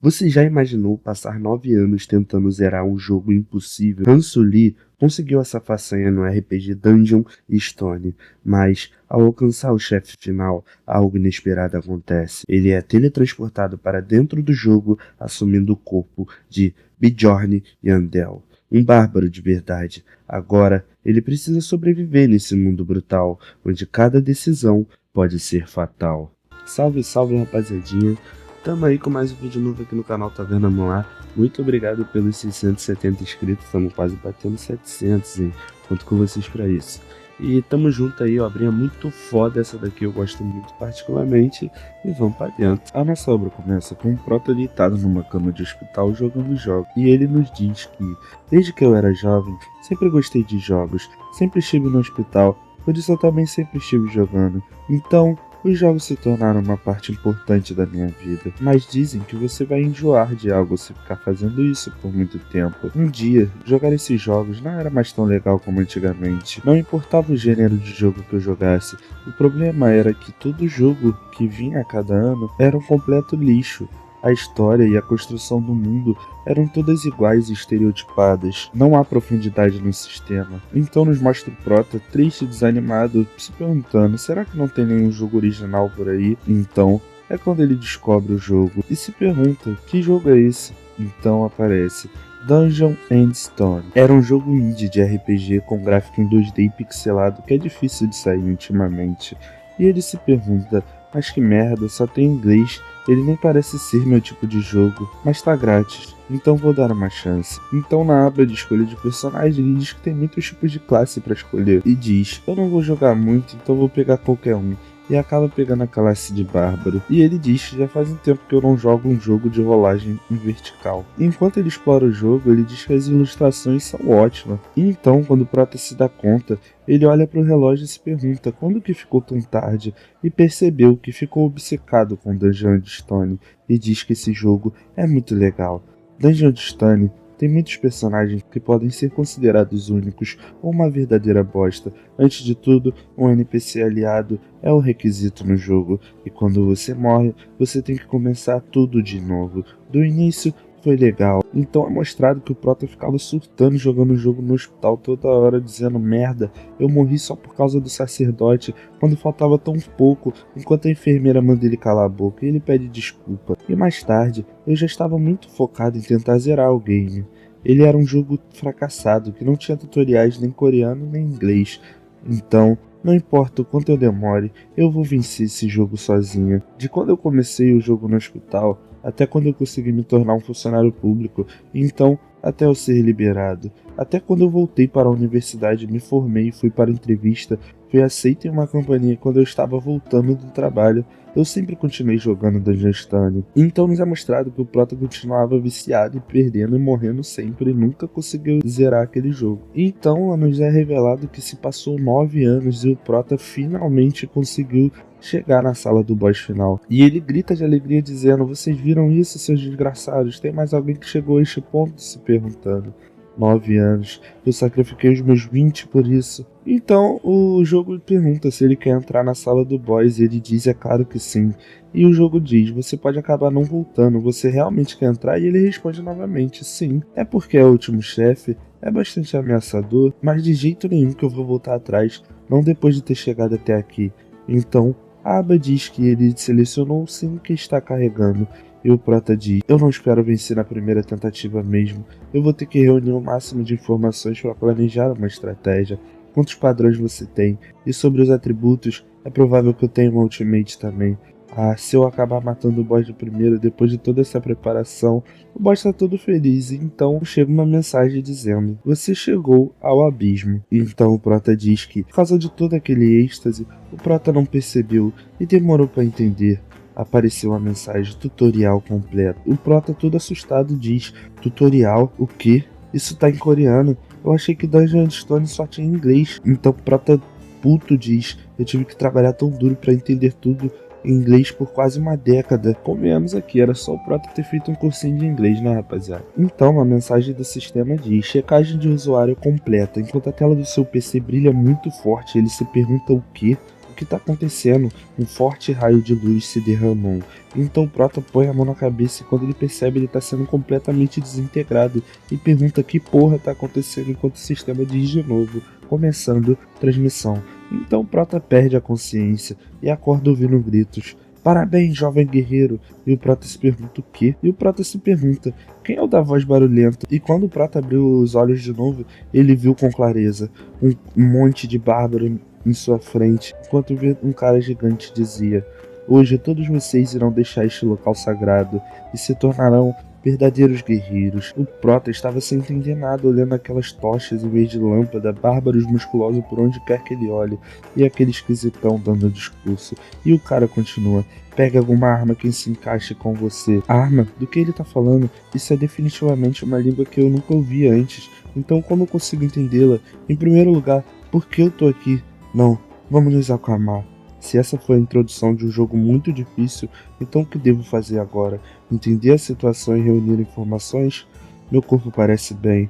Você já imaginou passar 9 anos tentando zerar um jogo impossível? Hansu Lee conseguiu essa façanha no RPG Dungeon Stone, mas ao alcançar o chefe final, algo inesperado acontece. Ele é teletransportado para dentro do jogo, assumindo o corpo de Bjorn Yandel, um bárbaro de verdade. Agora, ele precisa sobreviver nesse mundo brutal, onde cada decisão pode ser fatal. Salve, salve, rapaziadinha! Tamo aí com mais um vídeo novo aqui no canal, tá vendo, vamos lá? Muito obrigado pelos 670 inscritos, estamos quase batendo 700, hein? Conto com vocês pra isso. E tamo junto aí, ó, obrinha muito foda essa daqui, eu gosto muito particularmente, e vamos pra dentro. A nossa obra começa com um prota deitado numa cama de hospital jogando jogos, e ele nos diz que, desde que eu era jovem, sempre gostei de jogos, sempre estive no hospital, por isso eu também sempre estive jogando. Então, os jogos se tornaram uma parte importante da minha vida, mas dizem que você vai enjoar de algo se ficar fazendo isso por muito tempo. Um dia, jogar esses jogos não era mais tão legal como antigamente. Não importava o gênero de jogo que eu jogasse, o problema era que todo jogo que vinha a cada ano era um completo lixo. A história e a construção do mundo eram todas iguais e estereotipadas. Não há profundidade no sistema. Então nos mostra o prota triste e desanimado, se perguntando, será que não tem nenhum jogo original por aí? Então é quando ele descobre o jogo e se pergunta, que jogo é esse? Então aparece Dungeon and Stone. Era um jogo indie de RPG com gráfico em 2D pixelado que é difícil de sair ultimamente. E ele se pergunta, mas que merda, só tem inglês, ele nem parece ser meu tipo de jogo, mas tá grátis, então vou dar uma chance. Então na aba de escolha de personagem ele diz que tem muitos tipos de classe pra escolher, e diz, eu não vou jogar muito, então vou pegar qualquer um. E acaba pegando a classe de bárbaro. E ele diz que já faz um tempo que eu não jogo um jogo de rolagem em vertical. E enquanto ele explora o jogo, ele diz que as ilustrações são ótimas. E então, quando o prota se dá conta, ele olha para o relógio e se pergunta quando que ficou tão tarde, e percebeu que ficou obcecado com Dungeon Stone, e diz que esse jogo é muito legal. Dungeon Stone tem muitos personagens que podem ser considerados únicos ou uma verdadeira bosta. Antes de tudo, um NPC aliado é o requisito no jogo, e quando você morre, você tem que começar tudo de novo. Do início, foi legal. Então é mostrado que o prota ficava surtando jogando o jogo no hospital toda hora, dizendo merda, eu morri só por causa do sacerdote, quando faltava tão pouco, enquanto a enfermeira manda ele calar a boca e ele pede desculpa. E mais tarde, eu já estava muito focado em tentar zerar o game. Ele era um jogo fracassado, que não tinha tutoriais nem coreano nem inglês. Então, não importa o quanto eu demore, eu vou vencer esse jogo sozinho. De quando eu comecei o jogo no hospital, até quando eu consegui me tornar um funcionário público, e então até eu ser liberado. Até quando eu voltei para a universidade, me formei e fui para a entrevista, fui aceito em uma companhia quando eu estava voltando do trabalho, eu sempre continuei jogando Dungeon Stone. Então nos é mostrado que o prota continuava viciado e perdendo e morrendo sempre e nunca conseguiu zerar aquele jogo. Então nos é revelado que se passou 9 anos e o prota finalmente conseguiu chegar na sala do boss final. E ele grita de alegria dizendo, vocês viram isso, seus desgraçados? Tem mais alguém que chegou a este ponto? Se perguntando. 9 anos, eu sacrifiquei os meus 20 por isso. Então o jogo pergunta se ele quer entrar na sala do boss e ele diz é claro que sim. E o jogo diz, você pode acabar não voltando, você realmente quer entrar? E ele responde novamente, sim. É porque é o último chefe, é bastante ameaçador, mas de jeito nenhum que eu vou voltar atrás, não depois de ter chegado até aqui. Então a aba diz que ele selecionou o sim que está carregando. E o prota diz, eu não espero vencer na primeira tentativa mesmo, eu vou ter que reunir o máximo de informações para planejar uma estratégia, quantos padrões você tem, e sobre os atributos, é provável que eu tenha uma ultimate também. Ah, se eu acabar matando o boss de primeiro depois de toda essa preparação, o boss tá todo feliz, e então chega uma mensagem dizendo, você chegou ao abismo. E então o prota diz que, por causa de todo aquele êxtase, o prota não percebeu e demorou para entender. Apareceu a mensagem tutorial completo. O prota todo assustado diz, tutorial? O quê? Isso tá em coreano. Eu achei que Dungeon Stone só tinha em inglês. Então o prota puto diz, eu tive que trabalhar tão duro para entender tudo em inglês por quase uma década. Convenhamos aqui, era só o prota ter feito um cursinho de inglês, né rapaziada? Então a mensagem do sistema diz, checagem de usuário completa. Enquanto a tela do seu PC brilha muito forte, ele se pergunta o quê? que tá acontecendo? Um forte raio de luz se derramou. Então Prota põe a mão na cabeça e quando ele percebe ele tá sendo completamente desintegrado e pergunta que porra tá acontecendo enquanto o sistema diz de novo, começando transmissão. Então Prota perde a consciência e acorda ouvindo gritos. Parabéns, jovem guerreiro! E o Prota se pergunta o quê? E o Prota se pergunta, quem é o da voz barulhenta? E quando o Prota abriu os olhos de novo, ele viu com clareza um monte de bárbaro em sua frente, enquanto um cara gigante dizia: hoje todos vocês irão deixar este local sagrado e se tornarão verdadeiros guerreiros. O Prota estava sem entender nada, olhando aquelas tochas em vez de lâmpada, bárbaros musculosos por onde quer que ele olhe, e aquele esquisitão dando discurso. E o cara continua: pega alguma arma que se encaixe com você. Arma? Do que ele tá falando? Isso é definitivamente uma língua que eu nunca ouvi antes. Então como eu consigo entendê-la? Em primeiro lugar, por que eu tô aqui? Não, vamos nos acalmar. Se essa foi a introdução de um jogo muito difícil, então o que devo fazer agora? Entender a situação e reunir informações? Meu corpo parece bem.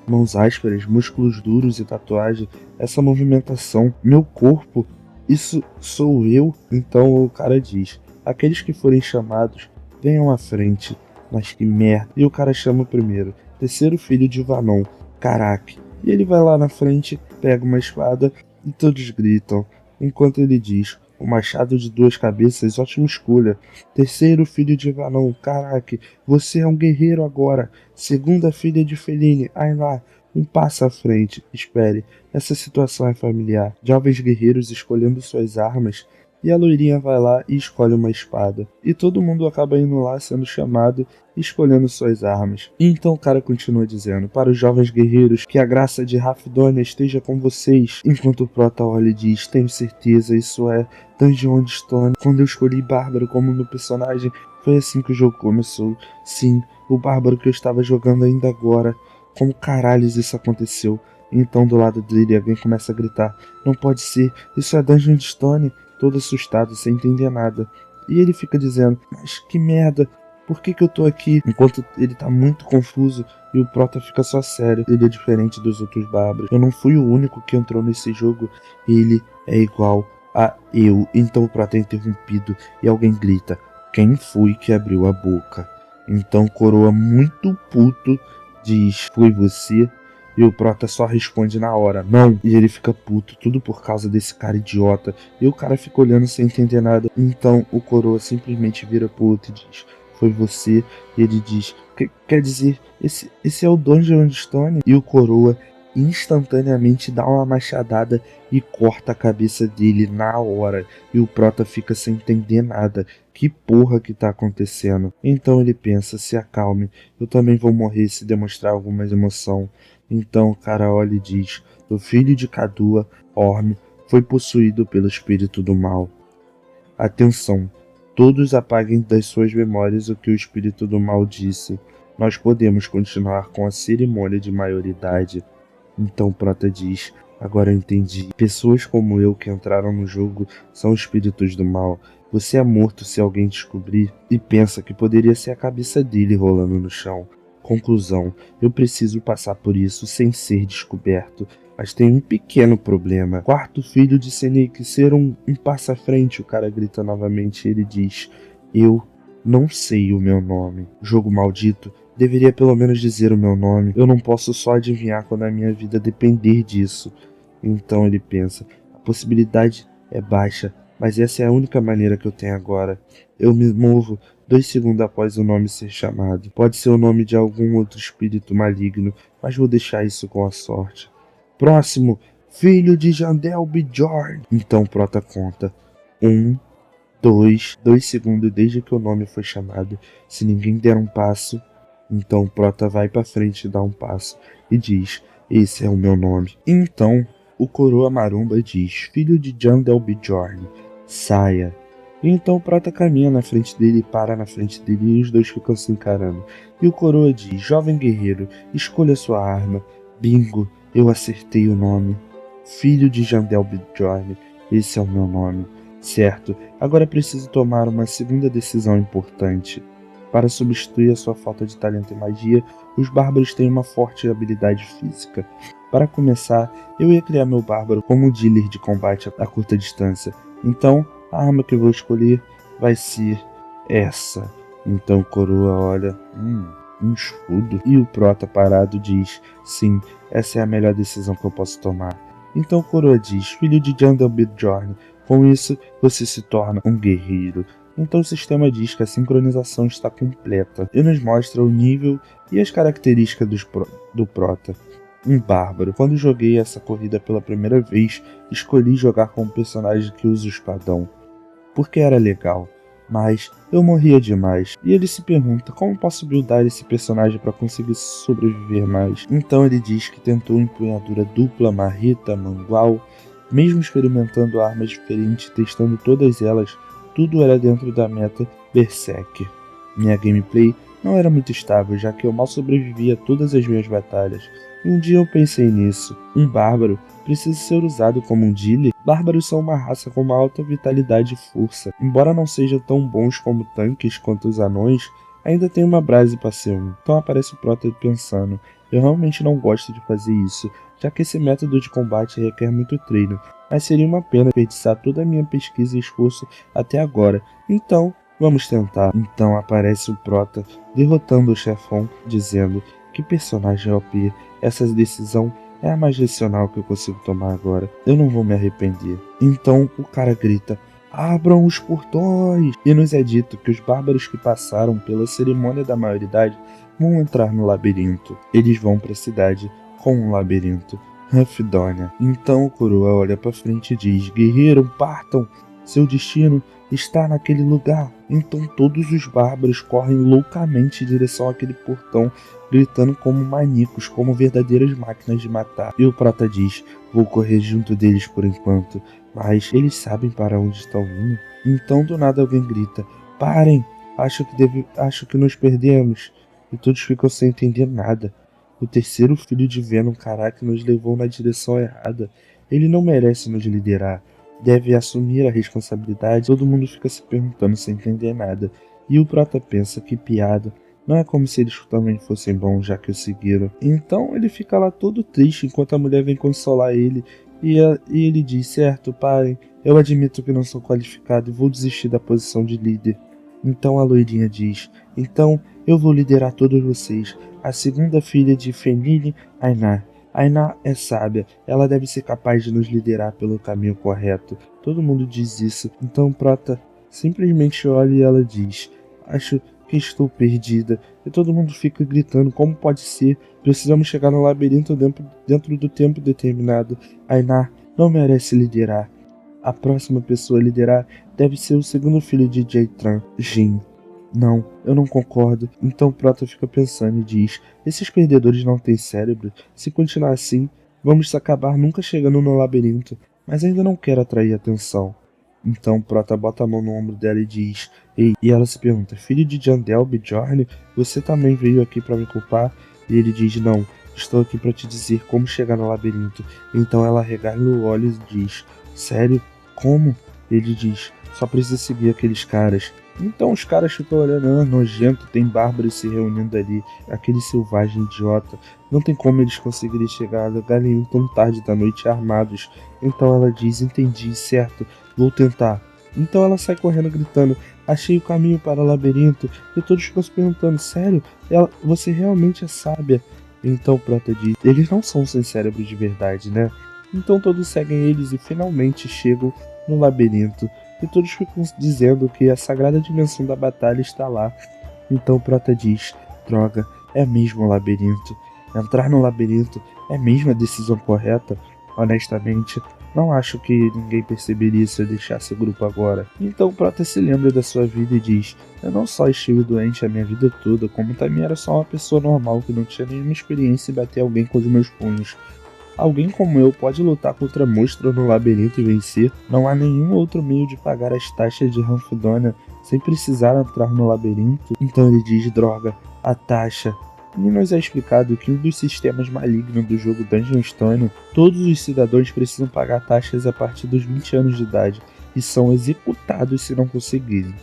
Mãos ásperas, músculos duros e tatuagem. Essa movimentação. Meu corpo? Isso sou eu? Então o cara diz: aqueles que forem chamados, venham à frente. Mas que merda. E o cara chama o primeiro. Terceiro filho de Vanon, Karak. E ele vai lá na frente, pega uma espada e todos gritam. Enquanto ele diz: o machado de duas cabeças, ótima escolha. Terceiro filho de Vanon, Karak, você é um guerreiro agora. Segunda filha de Feline, Ayla, um passo à frente. Espere, essa situação é familiar. Jovens guerreiros escolhendo suas armas. E a loirinha vai lá e escolhe uma espada. E todo mundo acaba indo lá sendo chamado e escolhendo suas armas. E então o cara continua dizendo: para os jovens guerreiros, que a graça de Rafdonia esteja com vocês. Enquanto o Prota olha e diz: tenho certeza, isso é Dungeon Stone. Quando eu escolhi Bárbaro como meu personagem, foi assim que o jogo começou. Sim, o Bárbaro que eu estava jogando ainda agora. Como caralhos isso aconteceu? Então do lado dele alguém começa a gritar: não pode ser, isso é Dungeon Stone. Todo assustado, sem entender nada. E ele fica dizendo: mas que merda, por que eu tô aqui? Enquanto ele tá muito confuso e o Prota fica só sério. Ele é diferente dos outros bárbaros. Eu não fui o único que entrou nesse jogo. Ele é igual a eu. Então o Prota é interrompido e alguém grita: quem foi que abriu a boca? Então o Coroa, muito puto, diz: foi você? E o Prota só responde na hora: não. E ele fica puto, tudo por causa desse cara idiota. E o cara fica olhando sem entender nada. Então o Coroa simplesmente vira pro outro e diz: foi você? E ele diz: quer dizer, esse é o Dungeon Stone? E o Coroa instantaneamente dá uma machadada e corta a cabeça dele na hora. E o Prota fica sem entender nada. Que porra que tá acontecendo? Então ele pensa: se acalme, eu também vou morrer se demonstrar alguma emoção. Então o cara olha e diz: o filho de Kadua, Orm, foi possuído pelo espírito do mal. Atenção, todos apaguem das suas memórias o que o espírito do mal disse. Nós podemos continuar com a cerimônia de maioridade. Então Prota diz: agora eu entendi. Pessoas como eu que entraram no jogo são espíritos do mal. Você é morto se alguém descobrir. E pensa que poderia ser a cabeça dele rolando no chão. Conclusão: eu preciso passar por isso sem ser descoberto. Mas tem um pequeno problema. Quarto filho de Senik ser um passo à frente. O cara grita novamente e ele diz: eu não sei o meu nome. Jogo maldito, deveria pelo menos dizer o meu nome. Eu não posso só adivinhar quando a minha vida depender disso. Então ele pensa: a possibilidade é baixa, mas essa é a única maneira que eu tenho agora. Eu me movo 2 segundos após o nome ser chamado. Pode ser o nome de algum outro espírito maligno, mas vou deixar isso com a sorte. Próximo, filho de Jandel Bjorn. Então Prota conta: 1, 2 segundos desde que o nome foi chamado. Se ninguém der um passo, então Prota vai pra frente e dá um passo e diz: esse é o meu nome. Então o Coroa Maromba diz: filho de Jandel Bjorn, saia. E então o Prota caminha na frente dele e para na frente dele e os dois ficam se encarando. E o Coroa diz: jovem guerreiro, escolha sua arma. Bingo, eu acertei o nome. Filho de Jandel Bjorn, esse é o meu nome. Certo, agora preciso tomar uma segunda decisão importante. Para substituir a sua falta de talento em magia, os bárbaros têm uma forte habilidade física. Para começar, eu ia criar meu bárbaro como dealer de combate a curta distância. Então, a arma que eu vou escolher vai ser essa. Então Coroa olha, um escudo. E o Prota parado diz, sim, essa é a melhor decisão que eu posso tomar. Então Coroa diz, filho de Jandel Bjorn, com isso você se torna um guerreiro. Então o sistema diz que a sincronização está completa e nos mostra o nível e as características do Prota. Um bárbaro. Quando joguei essa corrida pela primeira vez, escolhi jogar com um personagem que usa o espadão, porque era legal, mas eu morria demais. E ele se pergunta como posso buildar esse personagem para conseguir sobreviver mais. Então ele diz que tentou empunhadura dupla, marreta, mangual, mesmo experimentando armas diferentes, testando todas elas, tudo era dentro da meta Berserker. Minha gameplay não era muito estável, já que eu mal sobrevivia a todas as minhas batalhas. E um dia eu pensei nisso. Um bárbaro precisa ser usado como um dealer. Bárbaros são uma raça com uma alta vitalidade e força. Embora não sejam tão bons como tanques quanto os anões, ainda tem uma base para ser um. Então aparece o Prota pensando, eu realmente não gosto de fazer isso, já que esse método de combate requer muito treino, mas seria uma pena desperdiçar toda a minha pesquisa e esforço até agora. Então, vamos tentar. Então aparece o Prota derrotando o chefão, dizendo, que personagem OP, essa decisão é a mais racional que eu consigo tomar agora. Eu não vou me arrepender. Então o cara grita, abram os portões! E nos é dito que os bárbaros que passaram pela cerimônia da maioridade vão entrar no labirinto. Eles vão para a cidade com um labirinto. Ranfidonia. Então o Coroa olha para frente e diz, guerreiro, partam! Seu destino está naquele lugar. Então todos os bárbaros correm loucamente em direção àquele portão, gritando como maníacos, como verdadeiras máquinas de matar. E o Prota diz, vou correr junto deles por enquanto, mas eles sabem para onde estão indo. Então do nada alguém grita, parem, acho que nos perdemos. E todos ficam sem entender nada. O terceiro filho de Venom, caraca, nos levou na direção errada. Ele não merece nos liderar. Deve assumir a responsabilidade. Todo mundo fica se perguntando sem entender nada. E o Prota pensa, que piada. Não é como se eles também fossem bons, já que o seguiram. Então ele fica lá todo triste enquanto a mulher vem consolar ele. E ele diz, certo, parem, eu admito que não sou qualificado e vou desistir da posição de líder. Então a loirinha diz, então eu vou liderar todos vocês. A segunda filha de Fenine, Ainar. Ainar é sábia, ela deve ser capaz de nos liderar pelo caminho correto. Todo mundo diz isso, então Prota simplesmente olha e ela diz, acho que estou perdida. E todo mundo fica gritando, como pode ser? Precisamos chegar no labirinto dentro do tempo determinado. Ainar não merece liderar. A próxima pessoa a liderar deve ser o segundo filho de Jaytran, Jin. Não, eu não concordo. Então Prota fica pensando e diz, esses perdedores não têm cérebro. Se continuar assim, vamos acabar nunca chegando no labirinto. Mas ainda não quero atrair atenção. Então Prota bota a mão no ombro dela e diz, ei, e ela se pergunta, filho de Jandel Bjorn, você também veio aqui para me culpar? E ele diz, não, estou aqui para te dizer como chegar no labirinto. Então ela regala o olho e diz, sério? Como? Ele diz, só precisa seguir aqueles caras. Então os caras ficam olhando, nojento, tem bárbaros se reunindo ali, aquele selvagem idiota. Não tem como eles conseguirem chegar a lugar nenhum tão tarde da noite armados. Então ela diz, entendi, certo, vou tentar. Então ela sai correndo gritando, achei o caminho para o labirinto. E todos ficam se perguntando, sério? Você realmente é sábia? Então o Prota diz, eles não são sem cérebro de verdade, né? Então todos seguem eles e finalmente chegam no labirinto. E todos ficam dizendo que a sagrada dimensão da batalha está lá. Então o Prota diz, droga, é mesmo o labirinto. Entrar no labirinto é mesmo a decisão correta? Honestamente, não acho que ninguém perceberia se eu deixasse o grupo agora. Então o Prota se lembra da sua vida e diz, eu não só estive doente a minha vida toda, como também era só uma pessoa normal que não tinha nenhuma experiência em bater alguém com os meus punhos. Alguém como eu pode lutar contra monstros no labirinto e vencer. Não há nenhum outro meio de pagar as taxas de Ranfidonia sem precisar entrar no labirinto. Então ele diz, droga, a taxa. E nos é explicado que um dos sistemas malignos do jogo Dungeon Stone, todos os cidadãos precisam pagar taxas a partir dos 20 anos de idade e são executados se não conseguirem.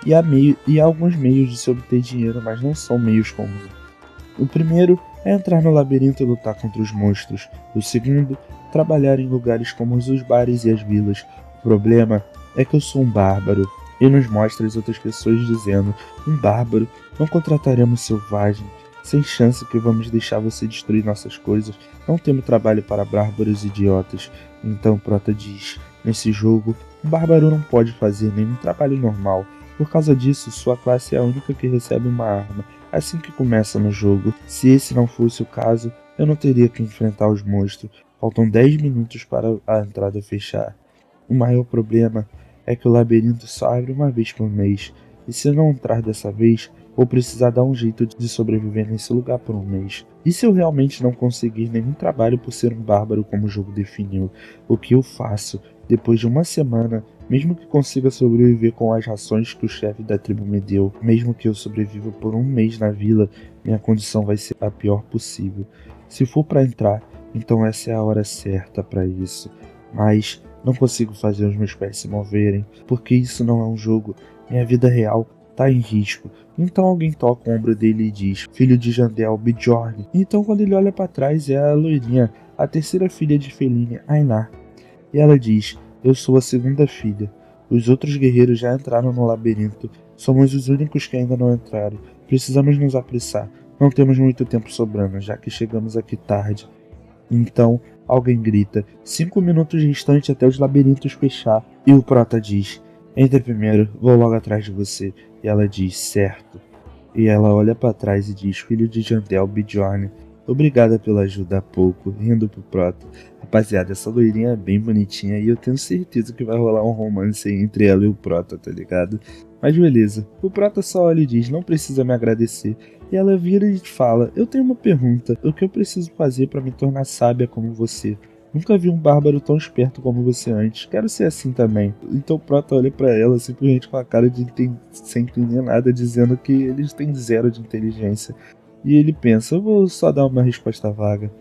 E há alguns meios de se obter dinheiro, mas não são meios comuns. O primeiro é entrar no labirinto e lutar contra os monstros. O segundo, trabalhar em lugares como os bares e as vilas. O problema é que eu sou um bárbaro. E nos mostra as outras pessoas dizendo: um bárbaro, não contrataremos selvagem. Sem chance que vamos deixar você destruir nossas coisas. Não temos trabalho para bárbaros idiotas. Então Prota diz: nesse jogo, um bárbaro não pode fazer nenhum trabalho normal. Por causa disso, sua classe é a única que recebe uma arma assim que começa no jogo. Se esse não fosse o caso, eu não teria que enfrentar os monstros. Faltam 10 minutos para a entrada fechar. O maior problema é que o labirinto só abre uma vez por mês. E se eu não entrar dessa vez, vou precisar dar um jeito de sobreviver nesse lugar por um mês. E se eu realmente não conseguir nenhum trabalho por ser um bárbaro como o jogo definiu? O que eu faço? Depois de uma semana, mesmo que consiga sobreviver com as rações que o chefe da tribo me deu, mesmo que eu sobreviva por um mês na vila, minha condição vai ser a pior possível. Se for para entrar, então essa é a hora certa para isso. Mas não consigo fazer os meus pés se moverem, porque isso não é um jogo. Minha vida real tá em risco. Então alguém toca o ombro dele e diz: filho de Jandel, Bjorn. Então quando ele olha para trás é a loirinha, a terceira filha de Feline, Ainar. E ela diz: eu sou a segunda filha. Os outros guerreiros já entraram no labirinto. Somos os únicos que ainda não entraram. Precisamos nos apressar. Não temos muito tempo sobrando, já que chegamos aqui tarde. Então alguém grita: 5 minutos restantes até os labirintos fechar. E o Prota diz: entre primeiro, vou logo atrás de você. E ela diz: certo. E ela olha para trás e diz: filho de Jandel, Bjorn, obrigada pela ajuda há pouco, rindo pro Prota. Rapaziada, essa loirinha é bem bonitinha e eu tenho certeza que vai rolar um romance aí entre ela e o Prota, tá ligado? Mas beleza, o Prota só olha e diz: não precisa me agradecer. E ela vira e fala: eu tenho uma pergunta, o que eu preciso fazer para me tornar sábia como você? Nunca vi um bárbaro tão esperto como você antes. Quero ser assim também. Então o Prota olha pra ela simplesmente com a cara de sem entender nada, dizendo que eles têm 0 de inteligência. E ele pensa: eu vou só dar uma resposta vaga.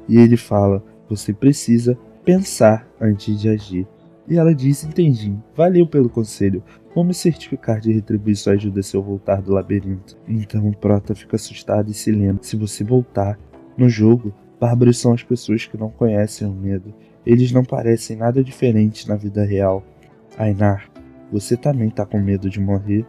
E ele fala: você precisa pensar antes de agir. E ela diz: entendi. Valeu pelo conselho. Vou me certificar de retribuir sua ajuda se eu voltar do labirinto. Então o Prota fica assustado e se lembra: se você voltar no jogo, bárbaros são as pessoas que não conhecem o medo. Eles não parecem nada diferentes na vida real. Ainar, você também tá com medo de morrer?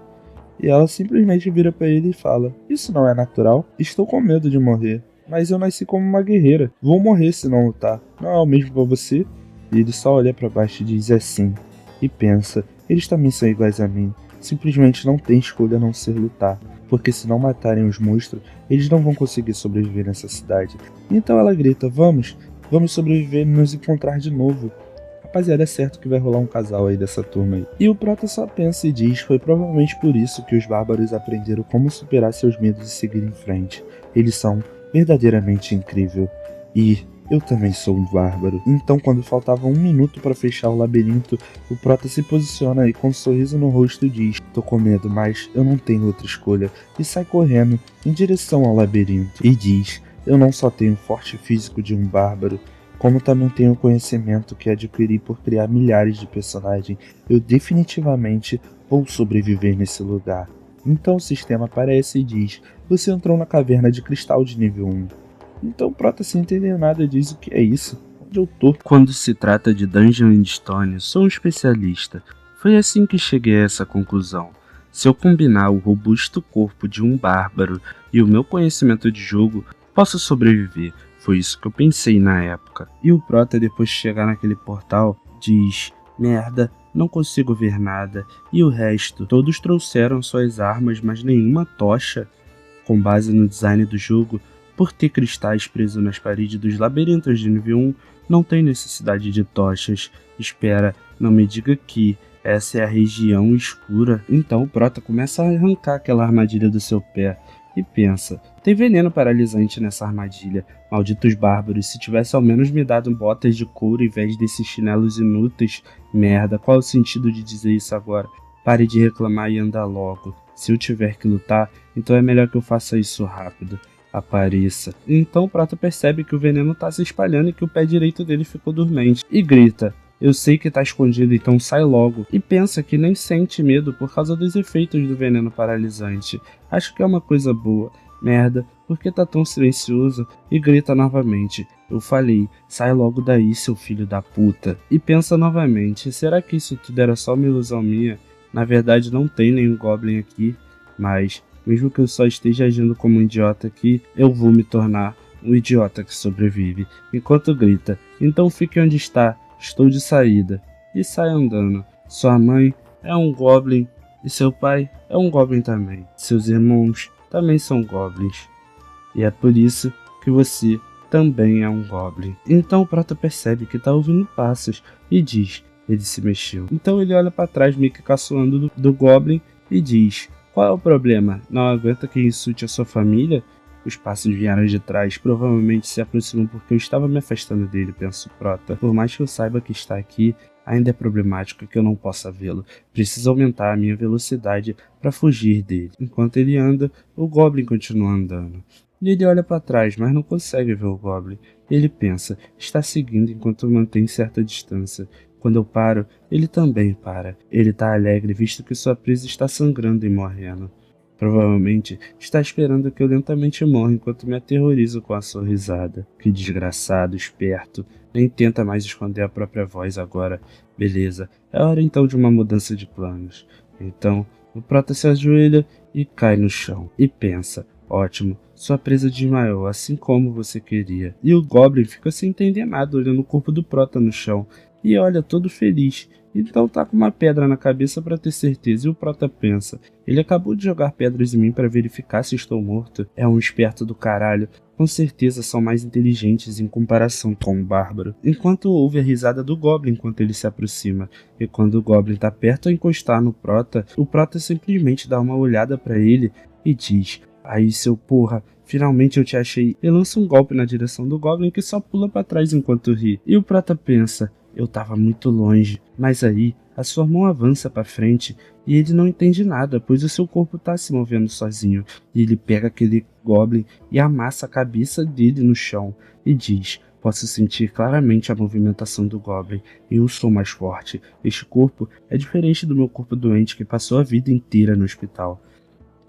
E ela simplesmente vira para ele e fala: isso não é natural. Estou com medo de morrer, mas eu nasci como uma guerreira. Vou morrer se não lutar. Não é o mesmo para você? E ele só olha para baixo e diz: é sim. E pensa: eles também são iguais a mim. Simplesmente não tem escolha a não ser lutar, porque se não matarem os monstros, eles não vão conseguir sobreviver nessa cidade. Então ela grita: vamos sobreviver e nos encontrar de novo. Rapaziada, é certo que vai rolar um casal aí dessa turma aí. E o Prota só pensa e diz: foi provavelmente por isso que os bárbaros aprenderam como superar seus medos e seguir em frente. Eles são verdadeiramente incríveis. E eu também sou um bárbaro. Então, quando faltava 1 minuto para fechar o labirinto, o Prota se posiciona e com um sorriso no rosto diz: tô com medo, mas eu não tenho outra escolha. E sai correndo em direção ao labirinto. E diz: eu não só tenho o forte físico de um bárbaro, como também tenho o conhecimento que adquiri por criar milhares de personagens. Eu definitivamente vou sobreviver nesse lugar. Então o sistema aparece e diz: você entrou na caverna de cristal de nível 1. Então Prota, sem entender nada, diz: o que é isso? Onde eu tô? Quando se trata de Dungeon and Stone, sou um especialista. Foi assim que cheguei a essa conclusão. Se eu combinar o robusto corpo de um bárbaro e o meu conhecimento de jogo, posso sobreviver. Foi isso que eu pensei na época. E o Prota, depois de chegar naquele portal, diz: merda, não consigo ver nada. E o resto? Todos trouxeram suas armas, mas nenhuma tocha. Com base no design do jogo, por ter cristais presos nas paredes dos labirintos de nível 1, não tem necessidade de tochas. Espera, não me diga que essa é a região escura. Então o Prota começa a arrancar aquela armadilha do seu pé e pensa: tem veneno paralisante nessa armadilha. Malditos bárbaros, se tivesse ao menos me dado botas de couro em vez desses chinelos inúteis. Merda, qual é o sentido de dizer isso agora? Pare de reclamar e anda logo. Se eu tiver que lutar, então é melhor que eu faça isso rápido. Apareça. Então o Prota percebe que o veneno tá se espalhando e que o pé direito dele ficou dormente. E grita: eu sei que tá escondido, então sai logo. E pensa que nem sente medo por causa dos efeitos do veneno paralisante. Acho que é uma coisa boa. Merda, por que tá tão silencioso? E grita novamente: eu falei, sai logo daí, seu filho da puta. E pensa novamente: será que isso tudo era só uma ilusão minha? Na verdade não tem nenhum Goblin aqui, mas mesmo que eu só esteja agindo como um idiota aqui, eu vou me tornar um idiota que sobrevive. Enquanto grita: então fique onde está, estou de saída. E sai andando. Sua mãe é um Goblin e seu pai é um Goblin também. Seus irmãos também são Goblins. E é por isso que você também é um Goblin. Então o Prota percebe que tá ouvindo passos e diz: ele se mexeu. Então ele olha para trás, meio que caçoando do Goblin, e diz: qual é o problema? Não aguenta que insulte a sua família? Os passos vieram de trás, provavelmente se aproximam porque eu estava me afastando dele, pensa o Prota. Por mais que eu saiba que está aqui, ainda é problemático que eu não possa vê-lo. Preciso aumentar a minha velocidade para fugir dele. Enquanto ele anda, o Goblin continua andando. E ele olha para trás, mas não consegue ver o Goblin. Ele pensa: está seguindo enquanto mantém certa distância. Quando eu paro, ele também para. Ele está alegre visto que sua presa está sangrando e morrendo. Provavelmente está esperando que eu lentamente morra enquanto me aterrorizo com a sua risada. Que desgraçado, esperto. Nem tenta mais esconder a própria voz agora. Beleza, é hora então de uma mudança de planos. Então, o Prota se ajoelha e cai no chão. E pensa: ótimo, sua presa desmaiou, assim como você queria. E o Goblin fica sem entender nada, olhando o corpo do Prota no chão. E olha, todo feliz. Então tá com uma pedra na cabeça para ter certeza. E o Prota pensa: ele acabou de jogar pedras em mim para verificar se estou morto. É um esperto do caralho. Com certeza são mais inteligentes em comparação com o Bárbaro. Enquanto ouve a risada do Goblin enquanto ele se aproxima. E quando o Goblin tá perto a encostar no Prota, o Prota simplesmente dá uma olhada para ele e diz: aí, seu porra, finalmente eu te achei. E lança um golpe na direção do Goblin que só pula para trás enquanto ri. E o Prota pensa: eu tava muito longe. Mas aí, a sua mão avança para frente e ele não entende nada, pois o seu corpo tá se movendo sozinho. E ele pega aquele Goblin e amassa a cabeça dele no chão e diz: posso sentir claramente a movimentação do Goblin. Eu sou mais forte. Este corpo é diferente do meu corpo doente que passou a vida inteira no hospital.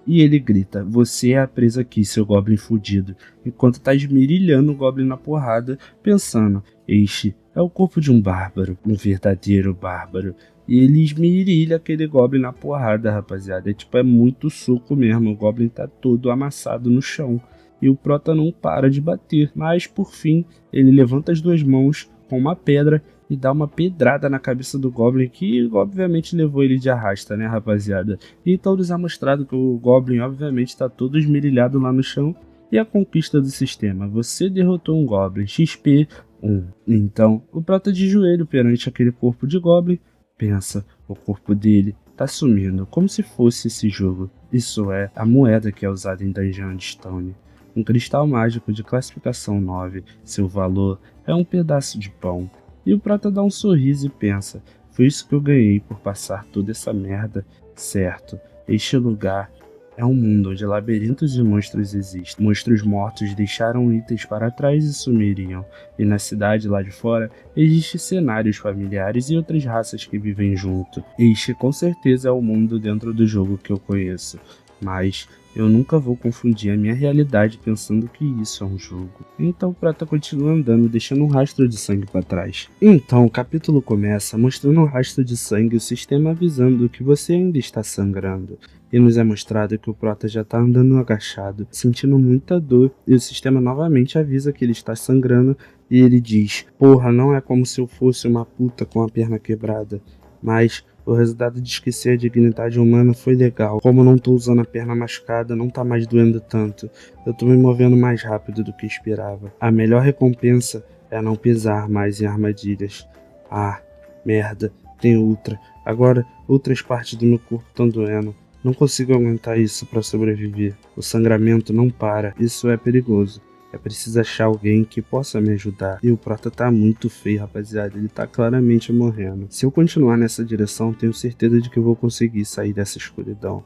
E ele grita: você é a presa aqui, seu Goblin fudido. Enquanto tá esmerilhando o Goblin na porrada, pensando: este é o corpo de um bárbaro, um verdadeiro bárbaro. E ele esmerilha aquele Goblin na porrada, rapaziada. É muito soco mesmo, o Goblin tá todo amassado no chão. E o Prota não para de bater, mas por fim, ele levanta as duas mãos com uma pedra e dá uma pedrada na cabeça do Goblin, que obviamente levou ele de arrasta, né, rapaziada? Então nos é mostrado que o Goblin obviamente está todo esmerilhado lá no chão. E a conquista do sistema: você derrotou um Goblin, XP 1. Então, o Prota de joelho perante aquele corpo de Goblin, pensa: o corpo dele tá sumindo, como se fosse esse jogo. Isso é a moeda que é usada em Dungeon Stone. Um cristal mágico de classificação 9, seu valor é um pedaço de pão. E o Prota dá um sorriso e pensa: foi isso que eu ganhei por passar toda essa merda. Certo, este lugar é um mundo onde labirintos de monstros existem. Monstros mortos deixaram itens para trás e sumiriam. E na cidade lá de fora existem cenários familiares e outras raças que vivem junto. Este com certeza é o mundo dentro do jogo que eu conheço. Mas eu nunca vou confundir a minha realidade pensando que isso é um jogo. Então o Prota continua andando, deixando um rastro de sangue para trás. Então o capítulo começa mostrando um rastro de sangue e o sistema avisando que você ainda está sangrando. E nos é mostrado que o Prota já está andando agachado, sentindo muita dor, e o sistema novamente avisa que ele está sangrando, e ele diz: porra, não é como se eu fosse uma puta com a perna quebrada, mas o resultado de esquecer a dignidade humana foi legal. Como eu não tô usando a perna machucada, não tá mais doendo tanto. Eu tô me movendo mais rápido do que esperava. A melhor recompensa é não pisar mais em armadilhas. Ah, merda, tem outra. Agora, outras partes do meu corpo estão doendo. Não consigo aguentar isso para sobreviver. O sangramento não para. Isso é perigoso. É preciso achar alguém que possa me ajudar. E o Prota tá muito feio, rapaziada. Ele tá claramente morrendo. Se eu continuar nessa direção, tenho certeza de que eu vou conseguir sair dessa escuridão.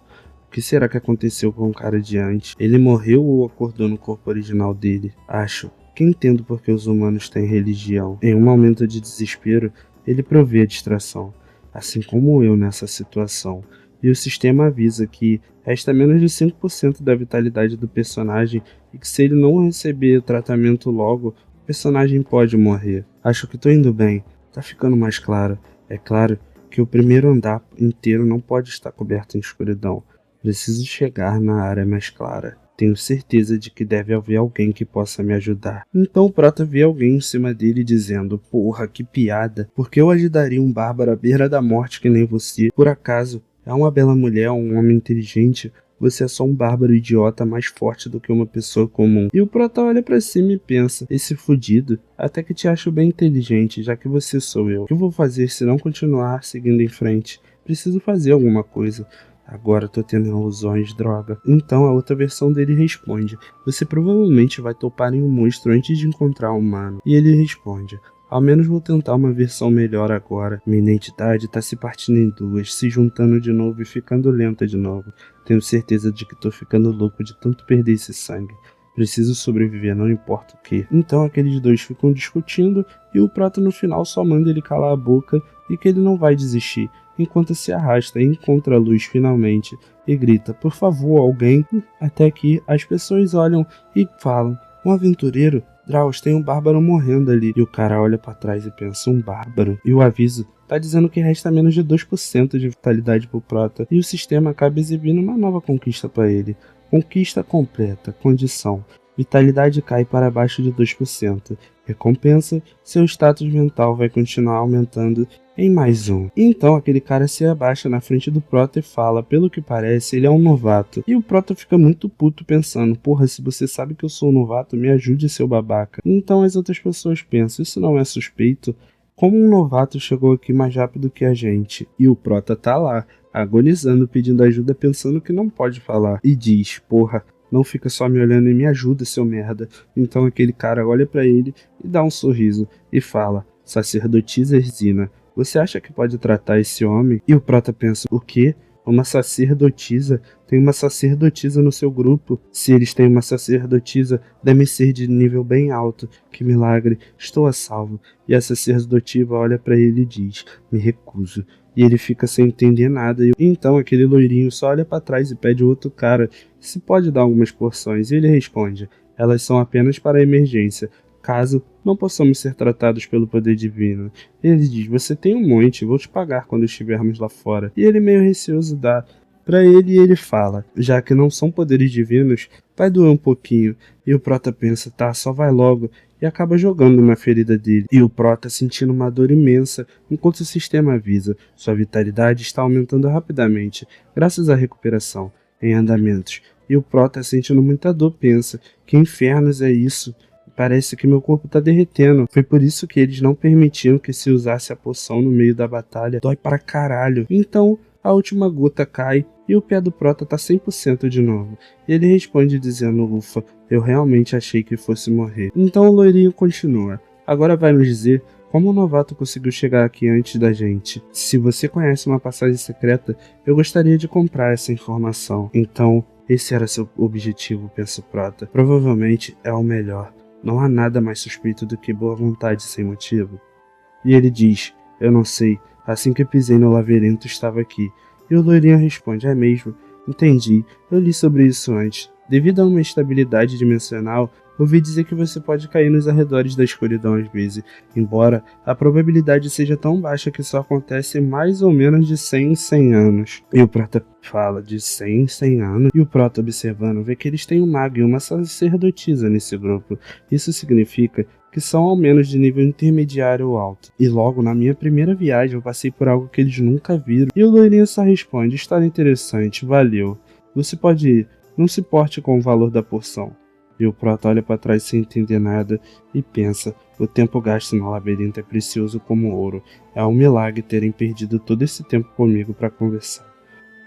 O que será que aconteceu com o cara de antes? Ele morreu ou acordou no corpo original dele? Acho que entendo porque os humanos têm religião. Em um momento de desespero, ele provê a distração. Assim como eu nessa situação. e o sistema avisa que resta menos de 5% da vitalidade do personagem e que se ele não receber o tratamento logo, o personagem pode morrer. Acho que tô indo bem, tá ficando mais claro. É claro que o primeiro andar inteiro não pode estar coberto em escuridão. Preciso chegar na área mais clara. Tenho certeza de que deve haver alguém que possa me ajudar. Então o Prota vê alguém em cima dele dizendo: porra, que piada. Por que eu ajudaria um bárbaro à beira da morte que nem você? Por acaso, é uma bela mulher ou um homem inteligente? Você é só um bárbaro idiota mais forte do que uma pessoa comum. E o Prota olha pra cima e pensa: esse fudido, até que te acho bem inteligente, já que você sou eu. O que eu vou fazer se não continuar seguindo em frente? Preciso fazer alguma coisa. Agora tô tendo ilusões, droga. Então a outra versão dele responde: você provavelmente vai topar em um monstro antes de encontrar um humano. E ele responde: ao menos vou tentar uma versão melhor agora. Minha identidade tá se partindo em duas, se juntando de novo e ficando lenta de novo. Tenho certeza de que tô ficando louco de tanto perder esse sangue. Preciso sobreviver, não importa o que. Então aqueles dois ficam discutindo e o Prota no final só manda ele calar a boca e que ele não vai desistir, enquanto se arrasta e encontra a luz finalmente e grita: por favor, alguém. Até que as pessoas olham e falam: um aventureiro? Drauz, tem um bárbaro morrendo ali. E o cara olha pra trás e pensa: um bárbaro? E o aviso tá dizendo que resta menos de 2% de vitalidade pro Prota, e o sistema acaba exibindo uma nova conquista para ele. Conquista completa. Condição: vitalidade cai para abaixo de 2%. Recompensa: seu status mental vai continuar aumentando em mais um. E então aquele cara se abaixa na frente do Prota e fala: pelo que parece, ele é um novato. E o Prota fica muito puto pensando: porra, se você sabe que eu sou um novato, me ajude, seu babaca. Então as outras pessoas pensam: isso não é suspeito? Como um novato chegou aqui mais rápido que a gente? E o Prota tá lá, agonizando, pedindo ajuda, pensando que não pode falar. E diz: porra, não fica só me olhando e me ajuda, seu merda. Então aquele cara olha pra ele e dá um sorriso e fala: sacerdotisa Erzina, você acha que pode tratar esse homem? E o Prota pensa: o quê? Uma sacerdotisa? Tem uma sacerdotisa no seu grupo? Se eles têm uma sacerdotisa, deve ser de nível bem alto. Que milagre, estou a salvo. E a sacerdotiva olha pra ele e diz: me recuso. E ele fica sem entender nada. E então aquele loirinho só olha pra trás e pede ao outro cara se pode dar algumas porções. E ele responde: elas são apenas para emergência, caso não possamos ser tratados pelo poder divino. Ele diz: você tem um monte, vou te pagar quando estivermos lá fora. E ele meio receoso dá pra ele e ele fala: já que não são poderes divinos, vai doer um pouquinho. E o Prota pensa: tá, só vai logo. E acaba jogando na ferida dele. E o Prota sentindo uma dor imensa, enquanto o sistema avisa: sua vitalidade está aumentando rapidamente, graças à recuperação em andamentos. E o Prota, sentindo muita dor, pensa: que infernos é isso? Parece que meu corpo tá derretendo. Foi por isso que eles não permitiam que se usasse a poção no meio da batalha. Dói pra caralho. Então, a última gota cai e o pé do Prota tá 100% de novo. E ele responde dizendo: ufa, eu realmente achei que fosse morrer. Então o loirinho continua: agora vai nos dizer como o novato conseguiu chegar aqui antes da gente. Se você conhece uma passagem secreta, eu gostaria de comprar essa informação. Então, esse era seu objetivo, pensa o Prota. Provavelmente é o melhor. Não há nada mais suspeito do que boa vontade sem motivo. E ele diz: eu não sei, assim que pisei no labirinto estava aqui. E o loirinho responde: é mesmo? Entendi, eu li sobre isso antes. Devido a uma estabilidade dimensional, ouvi dizer que você pode cair nos arredores da escuridão às vezes, embora a probabilidade seja tão baixa que só acontece mais ou menos de 100 em 100 anos. E o Prota fala: de 100 em 100 anos? E o Prota, observando, vê que eles têm um mago e uma sacerdotisa nesse grupo. Isso significa que são ao menos de nível intermediário ou alto. E logo na minha primeira viagem eu passei por algo que eles nunca viram. E o loirinho só responde: história interessante, valeu. Você pode ir, não se porte com o valor da porção. E o Prota olha para trás sem entender nada e pensa: o tempo gasto no labirinto é precioso como ouro. É um milagre terem perdido todo esse tempo comigo para conversar.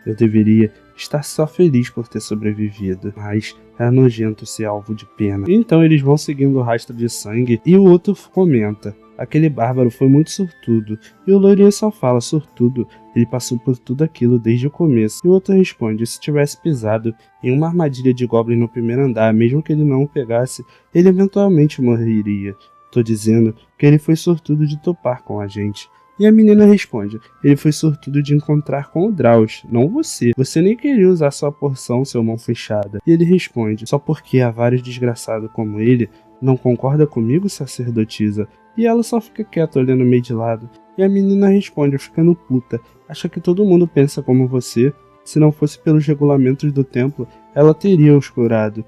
Eu deveria estar só feliz por ter sobrevivido, mas é nojento ser alvo de pena. Então eles vão seguindo o rastro de sangue e o outro comenta: aquele bárbaro foi muito sortudo. E o loirinho só fala: sortudo, ele passou por tudo aquilo desde o começo. E o outro responde: se tivesse pisado em uma armadilha de Goblin no primeiro andar, mesmo que ele não o pegasse, ele eventualmente morreria. Tô dizendo que ele foi sortudo de topar com a gente. E a menina responde: ele foi sortudo de encontrar com o Drauz, não você. Você nem queria usar sua porção, seu mão fechada. E ele responde: só porque há vários desgraçados como ele, não concorda comigo, sacerdotisa? E ela só fica quieta olhando meio de lado. E a menina responde, ficando puta: acha que todo mundo pensa como você? Se não fosse pelos regulamentos do templo, ela teria os curado.